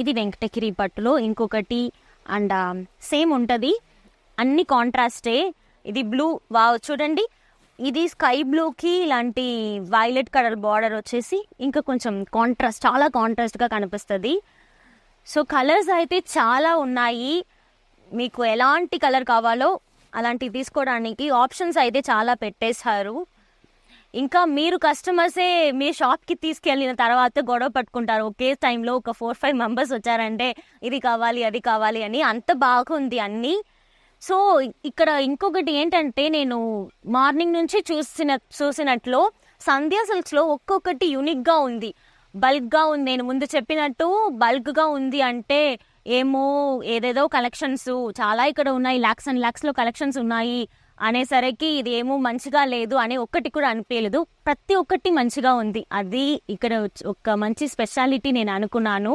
ఇది వెంకటగిరి పట్టులో ఇంకొకటి అండ్ సేమ్ ఉంటుంది, అన్ని కాంట్రాస్టే. ఇది బ్లూ, వావ్ చూడండి, ఇది స్కై బ్లూకి ఇలాంటి వైలెట్ కలర్ బార్డర్ వచ్చేసి ఇంకా కొంచెం కాంట్రాస్ట్, చాలా కాంట్రాస్ట్గా కనిపిస్తుంది. సో కలర్స్ అయితే చాలా ఉన్నాయి, మీకు ఎలాంటి కలర్ కావాలో అలాంటివి తీసుకోవడానికి ఆప్షన్స్ అయితే చాలా పెట్టేశారు. ఇంకా మీరు కస్టమర్సే మీ షాప్కి తీసుకెళ్ళిన తర్వాత గొడవ పట్టుకుంటారు. ఒకే టైంలో ఒక 4-5 మెంబర్స్ వచ్చారంటే ఇది కావాలి అది కావాలి అని, అంత బాగుంది అన్నీ. సో ఇక్కడ ఇంకొకటి ఏంటంటే, నేను మార్నింగ్ నుంచి చూసినట్లు సంధ్యా సిల్క్స్లో ఒక్కొక్కటి యూనిక్గా ఉంది, బల్క్గా ఉంది. నేను ముందు చెప్పినట్టు బల్క్గా ఉంది అంటే ఏమో ఏదేదో కలెక్షన్స్ చాలా ఇక్కడ ఉన్నాయి, ల్యాక్స్ అండ్ ల్యాక్స్లో కలెక్షన్స్ ఉన్నాయి అనేసరికి ఇది ఏమో మంచిగా లేదు అని ఒక్కటి కూడా అనిపించలేదు. ప్రతి ఒక్కటి మంచిగా ఉంది, అది ఇక్కడ ఒక మంచి స్పెషాలిటీ నేను అనుకున్నాను.